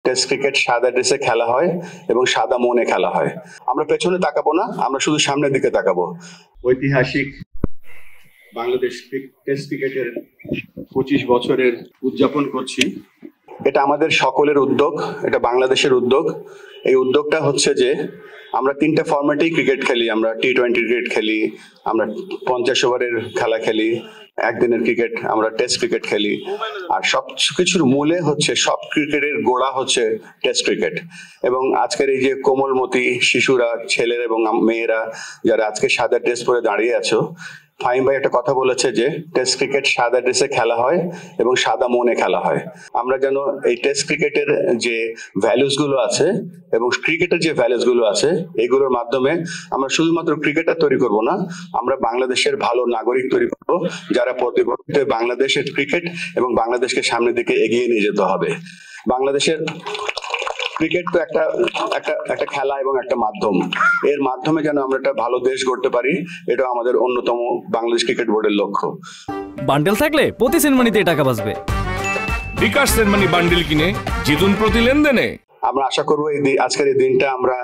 Test cricket সাদা ড্রেসে খেলা হয় এবং সাদা মনে খেলা হয়। আমরা পেছনে তাকাবো না, আমরা শুধু সামনের দিকে তাকাবো। ঐতিহাসিক বাংলাদেশ টেস্ট ক্রিকেটের 25 বছরের উদযাপন করছি। এটা আমাদের সকলের উদ্যোগ, এটা বাংলাদেশের উদ্যোগ। এই উদ্যোগটা হচ্ছে যে আমরা 3টে ফরম্যাটেই ক্রিকেট খেলি। আমরা টি-20 ক্রিকেট খেলি, আমরা 50 ওভারের খেলা খেলি, একদিনের ক্রিকেট, আমরা টেস্ট ক্রিকেট খেলি। আর সব কিছুর মূলে হচ্ছে, সব ক্রিকেটের গোড়া হচ্ছে টেস্ট ক্রিকেট। এবং আজকের এই যে কোমলমতি শিশুরা, ছেলেরা এবং মেয়েরা যারা আজকে সাদা ড্রেস পরে দাঁড়িয়ে আছো, ফাহিম ভাই একটা কথা বলেছে যে টেস্ট ক্রিকেট সাদা ড্রেসে খেলা হয় এবং সাদা মনে খেলা হয়। আমরা যেন এই টেস্ট ক্রিকেটের যে ভ্যালুস গুলো আছে এবং ক্রিকেটের যে ভ্যালুস গুলো আছে, এগুলোর মাধ্যমে আমরা শুধুমাত্র ক্রিকেটার তৈরি করব না, আমরা বাংলাদেশের ভালো নাগরিক তৈরি করব, যারা পরবর্তীতে বাংলাদেশের ক্রিকেট এবং বাংলাদেশকে সামনের দিকে এগিয়ে নিয়ে যেতে হবে। বাংলাদেশের ক্রিকেট তো একটা একটা একটা খেলা এবং একটা মাধ্যম। এর মাধ্যমে যেন আমরা একটা ভালো দেশ গড়তে পারি, এটা আমাদের অন্যতম বাংলাদেশ ক্রিকেট বোর্ডের লক্ষ্য। বান্ডেল থাকলে প্রতি সেনমানিতে টাকা বাঁচবে। বিকাশ সেনমানি বান্ডেল কিনে জিতুন প্রতি লেনদেনে। আমরা আশা করবো আজকের এই দিনটা আমরা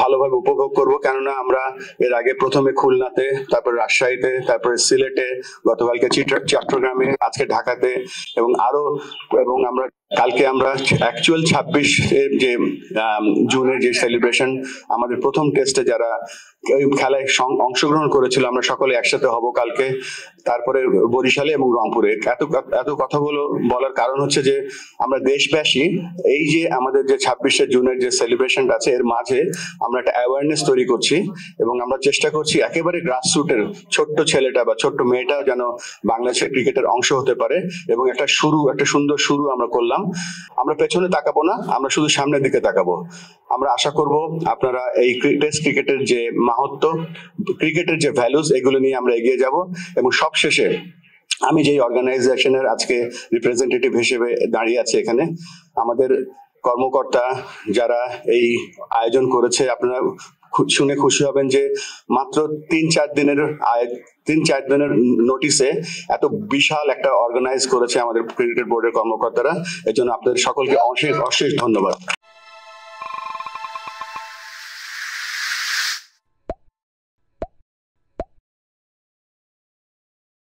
ভালোভাবে উপভোগ করব, কেননা আমরা এর আগে প্রথমে খুলনাতে, তারপর রাজশাহীতে, তারপরে সিলেটে, গতকালকে চট্টগ্রামে, আজকে ঢাকাতে এবং আমরা কালকে আমরা অ্যাকচুয়াল 26 যে জুনের যে সেলিব্রেশন, আমাদের প্রথম টেস্টে যারা ওই খেলায় অংশগ্রহণ করেছিল, আমরা সকলে একসাথে হব কালকে। তারপরে বরিশালে এবং রংপুরে। এত কথাগুলো বলার কারণ হচ্ছে যে আমরা দেশবাসী এই যে আমাদের যে 26শে জুনের যে সেলিব্রেশনটা আছে, এর মাঝে আমরা একটা অ্যাওয়ারনেস তৈরি করছি এবং আমরা চেষ্টা করছি একেবারে গ্রাসরুটের ছোট্ট ছেলেটা বা ছোট্ট মেয়েটা যেন বাংলাদেশের ক্রিকেটের অংশ হতে পারে, এবং একটা সুন্দর শুরু আমরা করলাম। আমরা পেছনে তাকাবো না, আমরা শুধু সামনের দিকে তাকাবো। আমরা আশা করব আপনারা এই টেস্ট ক্রিকেটের যে মাহাত্ম্য, ক্রিকেটের যে ভ্যালুস, এগুলো নিয়ে আমরা এগিয়ে যাব। এবং সবশেষে আমি যেই অর্গানাইজেশনের আজকে রিপ্রেজেন্টেটিভ হিসেবে দাঁড়িয়ে আছি এখানে, আমাদের কর্মকর্তা যারা এই আয়োজন করেছে, আপনারা শুনে খুশি হবেন যে মাত্র 3-4 দিনের নোটিসে এত বিশাল একটা অর্গানাইজ করেছে আমাদের ক্রিকেট বোর্ডের কর্মকর্তারা। এর জন্য আপনাদের সকলকে অশেষ ধন্যবাদ।